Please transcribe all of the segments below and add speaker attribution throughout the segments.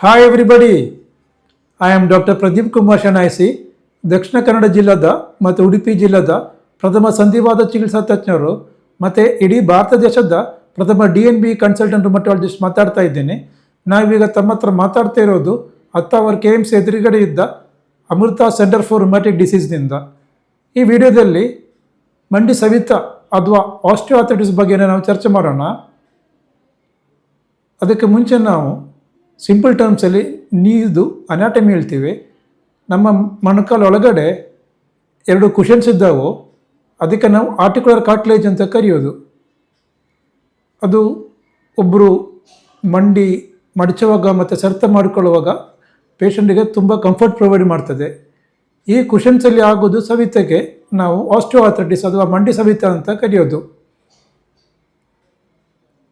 Speaker 1: Hi everybody, I am doctor Pradeep Kumar ಶನಾಯಿಸಿ, ದಕ್ಷಿಣ ಕನ್ನಡ ಜಿಲ್ಲಾದ ಮತ್ತು ಉಡುಪಿ ಜಿಲ್ಲಾದ ಪ್ರಥಮ ಸಂಧಿವಾದ ಚಿಕಿತ್ಸಾ ತಜ್ಞರು ಮತ್ತು ಇಡೀ ಭಾರತ ದೇಶದ ಪ್ರಥಮ DNB ಕನ್ಸಲ್ಟೆಂಟ್ ರುಮಟಾಲಜಿಸ್ಟ್ ಮಾತಾಡ್ತಾ ಇದ್ದೇನೆ. ನಾವೀಗ ತಮ್ಮ ಹತ್ರ ಮಾತಾಡ್ತಾ ಇರೋದು ಹತ್ತಾವರ್ KMC ಎದುರುಗಡೆ ಇದ್ದ ಅಮೃತ ಸೆಂಟರ್ ಫಾರ್ ರುಮ್ಯಾಟಿಕ್ ಡಿಸೀಸ್ನಿಂದ. ಈ ವಿಡಿಯೋದಲ್ಲಿ ಮಂಡಿ ಸವಿತ ಅಥವಾ ಆಸ್ಟಿಯೋಆರ್ಥೈಟಿಸ್ ಬಗ್ಗೆ ನಾವು ಚರ್ಚೆ ಮಾಡೋಣ. ಅದಕ್ಕೆ ಮುಂಚೆ ನಾವು ಸಿಂಪಲ್ ಟರ್ಮ್ಸಲ್ಲಿ ನೀದು ಅನಾಟಮಿ ಹೇಳ್ತೀವಿ. ನಮ್ಮ ಮೊಣಕಾಲು ಒಳಗಡೆ ಎರಡು ಕುಷನ್ಸ್ ಇದ್ದಾವೆ, ಅದಕ್ಕೆ ನಾವು ಆರ್ಟಿಕ್ಯುಲರ್ ಕಾರ್ಟಿಲೇಜ್ ಅಂತ ಕರೆಯೋದು. ಅದು ಒಬ್ಬರು ಮಂಡಿ ಮಡಚುವಾಗ ಮತ್ತು ಸೆಳೆತ ಮಾಡಿಕೊಳ್ಳುವಾಗ ಪೇಷಂಟಿಗೆ ತುಂಬ ಕಂಫರ್ಟ್ ಪ್ರೊವೈಡ್ ಮಾಡ್ತದೆ. ಈ ಕುಷನ್ಸಲ್ಲಿ ಆಗೋದು ಸವಿತಕ್ಕೆ ನಾವು ಆಸ್ಟಿಯೋಆರ್ಥೈಟಿಸ್ ಅಥವಾ ಮಂಡಿ ಸವಿತ ಅಂತ ಕರೆಯೋದು.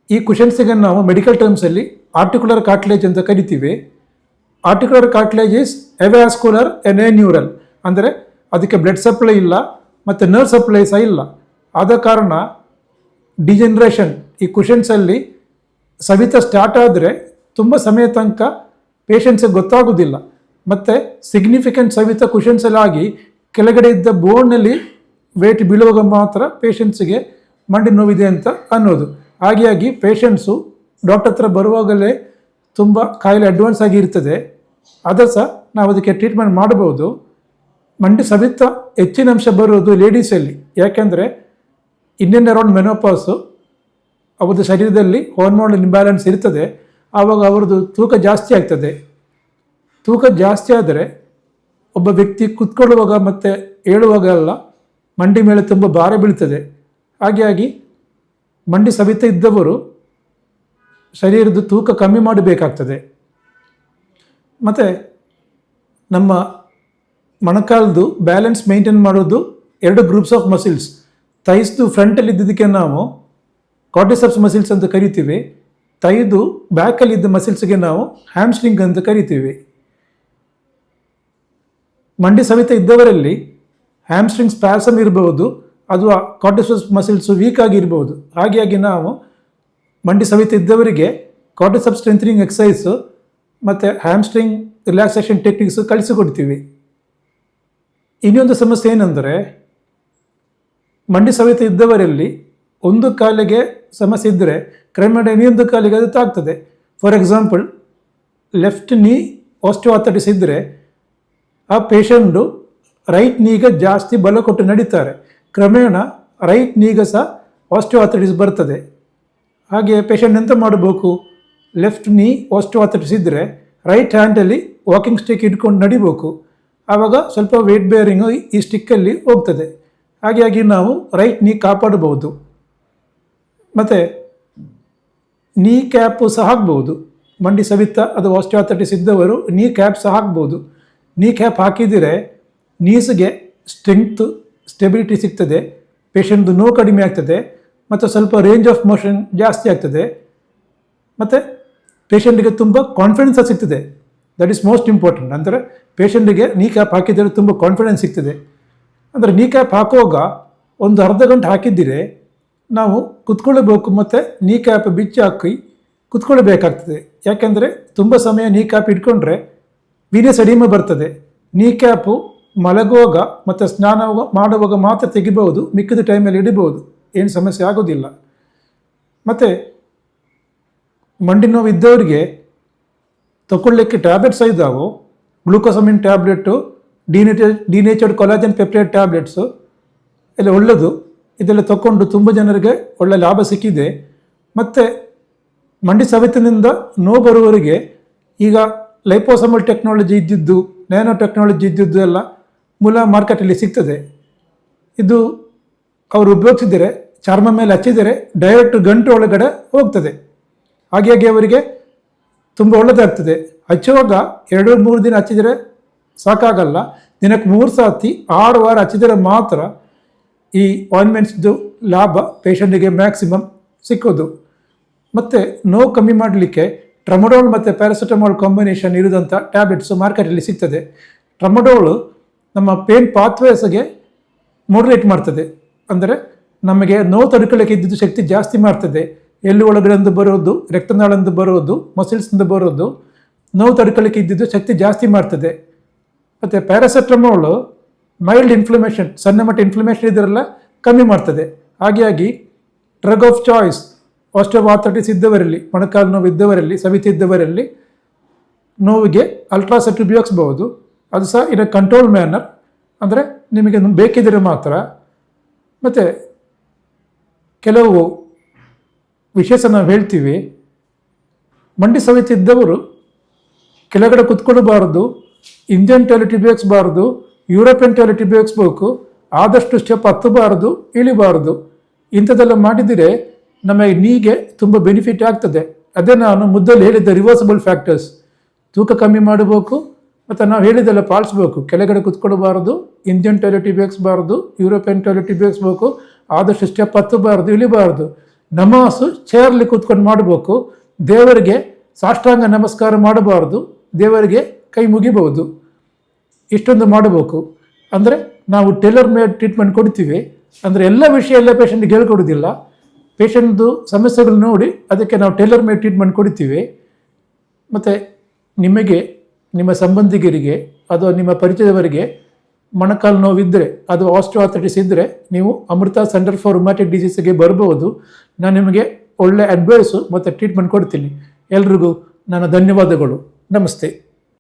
Speaker 1: ಈ ಕುಷನ್ಸಿಗೆ ನಾವು ಮೆಡಿಕಲ್ ಟರ್ಮ್ಸಲ್ಲಿ ಆರ್ಟಿಕ್ಯುಲರ್ ಕಾರ್ಟಿಲೇಜ್ ಅಂತ ಕರಿತೀವಿ. Articular cartilage is avascular and aneural, ಅಂದರೆ ಅದಕ್ಕೆ ಬ್ಲಡ್ ಸಪ್ಲೈ ಇಲ್ಲ ಮತ್ತು ನರ್ವ್ ಸಪ್ಲೈ ಸಹ ಇಲ್ಲ. ಆದ ಕಾರಣ ಡಿಜೆನ್ರೇಷನ್ ಈ ಕುಷನ್ಸಲ್ಲಿ ಸವಿತ ಸ್ಟಾರ್ಟ್ ಆದರೆ ತುಂಬ ಸಮಯ ತನಕ ಪೇಷಂಟ್ಸಿಗೆ ಗೊತ್ತಾಗೋದಿಲ್ಲ. ಮತ್ತು ಸಿಗ್ನಿಫಿಕೆಂಟ್ ಸವಿತ ಕುಷನ್ಸಲ್ಲಿ ಆಗಿ ಕೆಳಗಡೆ ಇದ್ದ ಬೋನ್ನಲ್ಲಿ ವೇಟ್ ಬೀಳುವಾಗ ಮಾತ್ರ ಪೇಷಂಟ್ಸಿಗೆ ಮಂಡಿ ನೋವಿದೆ ಅಂತ ಅನ್ನೋದು. ಹಾಗಾಗಿ ಪೇಷಂಟ್ಸು ಡಾಕ್ಟರ್ ಹತ್ರ ಬರುವಾಗಲೇ ತುಂಬ ಕಾಯಿಲೆ ಅಡ್ವಾನ್ಸ್ ಆಗಿ ಇರ್ತದೆ. ಆದರೂ ಸಹ ನಾವು ಅದಕ್ಕೆ ಟ್ರೀಟ್ಮೆಂಟ್ ಮಾಡ್ಬೋದು. ಮಂಡಿ ಸವಿತ ಹೆಚ್ಚಿನ ಅಂಶ ಬರೋದು ಲೇಡೀಸಲ್ಲಿ, ಯಾಕೆಂದರೆ ಇನ್ನೇನು ಅರೌಂಡ್ ಮೆನೋಪಾಸು ಅವ್ರದ್ದು ಶರೀರದಲ್ಲಿ ಹಾರ್ಮೋನಲ್ ಇಂಬ್ಯಾಲೆನ್ಸ್ ಇರ್ತದೆ. ಆವಾಗ ಅವ್ರದ್ದು ತೂಕ ಜಾಸ್ತಿ ಆಗ್ತದೆ. ತೂಕ ಜಾಸ್ತಿ ಆದರೆ ಒಬ್ಬ ವ್ಯಕ್ತಿ ಕುತ್ಕೊಳ್ಳುವಾಗ ಮತ್ತು ಏಳುವಾಗೆಲ್ಲ ಮಂಡಿ ಮೇಲೆ ತುಂಬ ಭಾರ ಬೀಳ್ತದೆ. ಹಾಗಾಗಿ ಮಂಡಿ ಸವಿತ ಇದ್ದವರು ಶರೀರದ ತೂಕ ಕಮ್ಮಿ ಮಾಡಬೇಕಾಗ್ತದೆ. ಮತ್ತು ನಮ್ಮ ಮೊಣಕಾಲದು ಬ್ಯಾಲೆನ್ಸ್ ಮೇಂಟೈನ್ ಮಾಡೋದು ಎರಡು ಗ್ರೂಪ್ಸ್ ಆಫ್ ಮಸಿಲ್ಸ್. ಥೈಸ್ದು ಫ್ರಂಟಲ್ಲಿ ಇದ್ದಿದ್ದಕ್ಕೆ ನಾವು ಕ್ವಾಡ್ರಿಸೆಪ್ಸ್ ಮಸಿಲ್ಸ್ ಅಂತ ಕರಿತೀವಿ. ಥೈದು ಬ್ಯಾಕಲ್ಲಿದ್ದ ಮಸಿಲ್ಸ್ಗೆ ನಾವು ಹ್ಯಾಮ್ಸ್ಟ್ರಿಂಗ್ ಅಂತ ಕರಿತೀವಿ. ಮಂಡಿ ಸವಿತ ಇದ್ದವರಲ್ಲಿ ಹ್ಯಾಮ್ಸ್ಟ್ರಿಂಗ್ ಸ್ಪ್ಯಾಸಮ್ ಇರಬಹುದು ಅಥವಾ ಕ್ವಾಡ್ರಿಸೆಪ್ಸ್ ಮಸಿಲ್ಸು ವೀಕ್ ಆಗಿರ್ಬೋದು. ಹಾಗಾಗಿ ನಾವು ಮಂಡಿ ಸವಿತ ಇದ್ದವರಿಗೆ ಕ್ವಾಡ್ರಿಸೆಪ್ಸ್ ಸ್ಟ್ರೆಂಥನಿಂಗ್ ಎಕ್ಸಸೈಸು ಮತ್ತು ಹ್ಯಾಮ್ಸ್ಟ್ರಿಂಗ್ ರಿಲ್ಯಾಕ್ಸೇಷನ್ ಟೆಕ್ನಿಕ್ಸು ಕಲಿಸಿಕೊಡ್ತೀವಿ. ಇನ್ನೊಂದು ಸಮಸ್ಯೆ ಏನಂದರೆ, ಮಂಡಿ ಸವಿತ ಇದ್ದವರಲ್ಲಿ ಒಂದು ಕಾಲಿಗೆ ಸಮಸ್ಯೆ ಇದ್ದರೆ ಕ್ರಮೇಣ ಇನ್ನೊಂದು ಕಾಲಿಗೆ ಅದು ತಾಗ್ತದೆ. ಫಾರ್ ಎಕ್ಸಾಂಪಲ್, ಲೆಫ್ಟ್ ನೀ ಆಸ್ಟಿಯೋಆರ್ಥೈಟಿಸ್ ಇದ್ದರೆ ಆ ಪೇಷಂಟು ರೈಟ್ ನೀಗೆ ಜಾಸ್ತಿ ಬಲ ಕೊಟ್ಟು ನಡೀತಾರೆ. ಕ್ರಮೇಣ ರೈಟ್ ನೀಗೆ ಸಹ ಆಸ್ಟಿಯೋಆರ್ಥೈಟಿಸ್ ಬರ್ತದೆ. ಹಾಗೆ ಪೇಷಂಟ್ ಎಂತ ಮಾಡಬೇಕು, ಲೆಫ್ಟ್ ನೀ ಆಸ್ಟಿಯೋಆರ್ಥೈಟಿಸ್ ಇದ್ದರೆ ರೈಟ್ ಹ್ಯಾಂಡಲ್ಲಿ ವಾಕಿಂಗ್ ಸ್ಟಿಕ್ ಇಟ್ಕೊಂಡು ನಡಿಬೇಕು. ಆವಾಗ ಸ್ವಲ್ಪ ವೇಟ್ ಬೇರಿಂಗು ಈ ಸ್ಟಿಕ್ಕಲ್ಲಿ ಹೋಗ್ತದೆ. ಹಾಗಾಗಿ ನಾವು ರೈಟ್ ನೀ ಕಾಪಾಡಬಹುದು. ಮತ್ತು ನೀ ಕ್ಯಾಪು ಸಹ ಹಾಕ್ಬೋದು. ಮಂಡಿ ಸವಿತ ಅದು ಆಸ್ಟಿಯೋಆರ್ಥೈಟಿಸ್ ಇದ್ದವರು ನೀ ಕ್ಯಾಪ್ ಸಹ ಹಾಕ್ಬೋದು. ನೀ ಕ್ಯಾಪ್ ಹಾಕಿದರೆ ನೀಸ್ಗೆ ಸ್ಟ್ರೆಂಗ್ತು ಸ್ಟೆಬಿಲಿಟಿ ಸಿಗ್ತದೆ, ಪೇಷಂಟ್ದು ನೋವು ಕಡಿಮೆ ಆಗ್ತದೆ ಮತ್ತು ಸ್ವಲ್ಪ ರೇಂಜ್ ಆಫ್ ಮೋಷನ್ ಜಾಸ್ತಿ ಆಗ್ತದೆ. ಮತ್ತು ಪೇಷಂಟಿಗೆ ತುಂಬ ಕಾನ್ಫಿಡೆನ್ಸ್ ಸಿಗ್ತದೆ. That is most important. ಅಂದರೆ ಪೇಷಂಟಿಗೆ ನೀ ಕ್ಯಾಪ್ ಹಾಕಿದರೆ ತುಂಬ ಕಾನ್ಫಿಡೆನ್ಸ್ ಸಿಗ್ತದೆ. ಅಂದರೆ ನೀ ಕ್ಯಾಪ್ ಹಾಕುವಾಗ ಒಂದು ಅರ್ಧ ಗಂಟೆ ಹಾಕಿದ್ದರೆ ನಾವು ಕುತ್ಕೊಳ್ಬೇಕು ಮತ್ತು ನೀ ಕ್ಯಾಪ್ ಬಿಚ್ಚಿ ಹಾಕಿ ಕುತ್ಕೊಳ್ಬೇಕಾಗ್ತದೆ. ಯಾಕೆಂದರೆ ತುಂಬ ಸಮಯ ನೀ ಕ್ಯಾಪ್ ಇಟ್ಕೊಂಡ್ರೆ ವೀನಸ್ ಎಡಿಮಾ ಬರ್ತದೆ. ನೀ ಕ್ಯಾಪು ಮಲಗುವಾಗ ಮತ್ತು ಸ್ನಾನ ಮಾಡುವಾಗ ಮಾತ್ರ ತೆಗಿಬಹುದು, ಮಿಕ್ಕಿದ ಟೈಮಲ್ಲಿ ಇಡಬಹುದು, ಏನು ಸಮಸ್ಯೆ ಆಗೋದಿಲ್ಲ. ಮತ್ತು ಮಂಡಿ ನೋವು ಇದ್ದವರಿಗೆ ತಗೊಳ್ಳಿಕ್ಕೆ ಟ್ಯಾಬ್ಲೆಟ್ಸ್ ಇದ್ದಾವೆ. ಗ್ಲೂಕೋಸಮಿನ್ ಟ್ಯಾಬ್ಲೆಟು, ಡಿನೇಚರ್ಡ್ ಕೊಲಾಜನ್ ಪೆಪ್ಟೈಡ್ ಟ್ಯಾಬ್ಲೆಟ್ಸು ಎಲ್ಲ ಒಳ್ಳೆಯದು. ಇದೆಲ್ಲ ತಗೊಂಡು ತುಂಬ ಜನರಿಗೆ ಒಳ್ಳೆ ಲಾಭ ಸಿಕ್ಕಿದೆ. ಮತ್ತು ಮಂಡಿ ಸವಿತನಿಂದ ನೋವು ಬರುವವರಿಗೆ ಈಗ ಲೈಪೋಸಮಲ್ ಟೆಕ್ನಾಲಜಿ ಇದ್ದಿದ್ದು, ನ್ಯಾನೋ ಟೆಕ್ನಾಲಜಿ ಇದ್ದಿದ್ದು ಎಲ್ಲ ಮೂಲ ಮಾರ್ಕೆಟಲ್ಲಿ ಸಿಗ್ತದೆ. ಇದು ಅವರು ಉಪಯೋಗಿಸಿದರೆ ಚರ್ಮ ಮೇಲೆ ಹಚ್ಚಿದರೆ ಡೈರೆಕ್ಟ್ ಗಂಟು ಒಳಗಡೆ ಹೋಗ್ತದೆ. ಹಾಗಾಗಿ ಅವರಿಗೆ ತುಂಬ ಒಳ್ಳೆಯದಾಗ್ತದೆ. ಹಚ್ಚುವಾಗ 2-3 ದಿನ ಹಚ್ಚಿದರೆ ಸಾಕಾಗಲ್ಲ. ದಿನಕ್ಕೆ 3 ಸರ್ತಿ 6 ವಾರ ಹಚ್ಚಿದರೆ ಮಾತ್ರ ಈ ಆಯಿಂಟ್ಮೆಂಟ್ಸ್ದು ಲಾಭ ಪೇಷಂಟಿಗೆ ಮ್ಯಾಕ್ಸಿಮಮ್ ಸಿಕ್ಕೋದು. ಮತ್ತು ನೋವು ಕಮ್ಮಿ ಮಾಡಲಿಕ್ಕೆ ಟ್ರಮಡೋಲ್ ಮತ್ತು ಪ್ಯಾರಾಸಿಟಮಾಲ್ ಕಾಂಬಿನೇಷನ್ ಇರೋದಂಥ ಟ್ಯಾಬ್ಲೆಟ್ಸು ಮಾರ್ಕೆಟಲ್ಲಿ ಸಿಗ್ತದೆ. ಟ್ರಮಡೋಲು ನಮ್ಮ ಪೇನ್ ಪಾತ್ವೇಸ್ಗೆ ಮಾಡ್ರೇಟ್ ಮಾಡ್ತದೆ. ಅಂದರೆ ನಮಗೆ ನೋವು ತಡ್ಕೊಳ್ಳೋಕ್ಕೆ ಇದ್ದಿದ್ದು ಶಕ್ತಿ ಜಾಸ್ತಿ ಮಾಡ್ತದೆ. ಎಲ್ಲಿ ಒಳಗಡೆಂದು ಬರೋದು, ರಕ್ತನಾಳಂದು ಬರೋದು, ಮಸಿಲ್ಸ್ನಿಂದ ಬರೋದು ನೋವು ತಡ್ಕೊಳ್ಳಿಕ್ಕೆ ಇದ್ದಿದ್ದು ಶಕ್ತಿ ಜಾಸ್ತಿ ಮಾಡ್ತದೆ. ಮತ್ತು ಪ್ಯಾರಾಸೆಟಮೋಲು ಮೈಲ್ಡ್ ಇನ್ಫ್ಲಮೇಷನ್, ಸಣ್ಣ ಮಟ್ಟ ಇನ್ಫ್ಲಮೇಷನ್ ಇದರೆಲ್ಲ ಕಮ್ಮಿ ಮಾಡ್ತದೆ. ಹಾಗಾಗಿ ಡ್ರಗ್ ಆಫ್ ಚಾಯ್ಸ್ ಆಸ್ಟಿಯೋಆರ್ಥರೈಟಿಸ್ ಇದ್ದವರಲ್ಲಿ, ಮೊಣಕಾಲು ನೋವು ಇದ್ದವರಲ್ಲಿ, ಸವಿತ ಇದ್ದವರಲ್ಲಿ ನೋವಿಗೆ ಅಲ್ಟ್ರಾಸೆಟ್ ಉಪಯೋಗಿಸ್ಬೋದು. ಅದು ಸಹ ಇನ್ ಕಂಟ್ರೋಲ್ ಮ್ಯಾನರ್, ಅಂದರೆ ನಿಮಗೆ ಬೇಕಿದ್ದರೆ ಮಾತ್ರ. ಮತ್ತು ಕೆಲವು ವಿಶೇಷ ನಾವು ಹೇಳ್ತೀವಿ, ಮಂಡಿ ಸವಿತ ಇದ್ದವರು ಕೆಳಗಡೆ ಕುತ್ಕೊಳ್ಬಾರ್ದು, ಇಂಡಿಯನ್ ಟಾಯ್ಲೆಟ್ ಉಪಯೋಗಿಸಬಾರ್ದು, ಯುರೋಪಿಯನ್ ಟಾಯ್ಲೆಟ್ ಉಪಯೋಗಿಸ್ಬೇಕು, ಆದಷ್ಟು ಸ್ಟೆಪ್ ಹತ್ತಬಾರ್ದು, ಇಳಿಬಾರ್ದು. ಇಂಥದ್ದೆಲ್ಲ ಮಾಡಿದರೆ ನಮಗೆ ನೀಗೆ ತುಂಬ ಬೆನಿಫಿಟ್ ಆಗ್ತದೆ. ಅದೇ ನಾನು ಮುದ್ದಲ್ಲಿ ಹೇಳಿದ್ದ ರಿವರ್ಸಿಬಲ್ ಫ್ಯಾಕ್ಟರ್ಸ್. ತೂಕ ಕಮ್ಮಿ ಮಾಡಬೇಕು, ಮತ್ತು ನಾವು ಹೇಳಿದ್ದೆಲ್ಲ ಪಾಲಿಸ್ಬೇಕು. ಕೆಳಗಡೆ ಕುತ್ಕೊಳ್ಬಾರ್ದು, ಇಂಡಿಯನ್ ಟಾಯ್ಲೆಟ್ ಉಪಯೋಗಿಸಬಾರ್ದು, ಯುರೋಪಿಯನ್ ಟಾಯ್ಲೆಟ್ ಉಪಯೋಗಿಸ್ಬೇಕು, ಆದಷ್ಟು ಸ್ಟೆಪ್ ಹತ್ತಬಾರ್ದು, ಇಳಿಬಾರ್ದು. ನಮಾಸು ಚೇರ್ಲಿ ಕೂತ್ಕೊಂಡು ಮಾಡಬೇಕು. ದೇವರಿಗೆ ಸಾಷ್ಟಾಂಗ ನಮಸ್ಕಾರ ಮಾಡಬಾರ್ದು, ದೇವರಿಗೆ ಕೈ ಮುಗಿಬಹುದು. ಇಷ್ಟೊಂದು ಮಾಡಬೇಕು. ಅಂದರೆ ನಾವು ಟೇಲರ್ ಮೇಡ್ ಟ್ರೀಟ್ಮೆಂಟ್ ಕೊಡ್ತೀವಿ. ಅಂದರೆ ಎಲ್ಲ ವಿಷಯ ಎಲ್ಲ ಪೇಷಂಟ್ಗೆ ಹೇಳ್ಕೊಡೋದಿಲ್ಲ. ಪೇಷಂಟ್ದು ಸಮಸ್ಯೆಗಳು ನೋಡಿ ಅದಕ್ಕೆ ನಾವು ಟೇಲರ್ ಮೇಡ್ ಟ್ರೀಟ್ಮೆಂಟ್ ಕೊಡ್ತೀವಿ. ಮತ್ತು ನಿಮಗೆ, ನಿಮ್ಮ ಸಂಬಂಧಿಕರಿಗೆ ಅಥವಾ ನಿಮ್ಮ ಪರಿಚಯದವರಿಗೆ ಮೊಣಕಾಲು ನೋವಿದ್ದರೆ, ಅದು ಆಸ್ಟಿಯೋಆರ್ಥರೈಟಿಸ್ ಇದ್ದರೆ, ನೀವು ಅಮೃತ ಸೆಂಟರ್ ಫಾರ್ ರುಮ್ಯಾಟಿಕ್ ಡಿಸೀಸ್ಗೆ ಬರ್ಬೋದು. ನಾನು ನಿಮಗೆ ಒಳ್ಳೆ ಅಡ್ವೈಸು ಮತ್ತು ಟ್ರೀಟ್ಮೆಂಟ್ ಕೊಡ್ತೀನಿ. ಎಲ್ರಿಗೂ ನನ್ನ ಧನ್ಯವಾದಗಳು. ನಮಸ್ತೆ.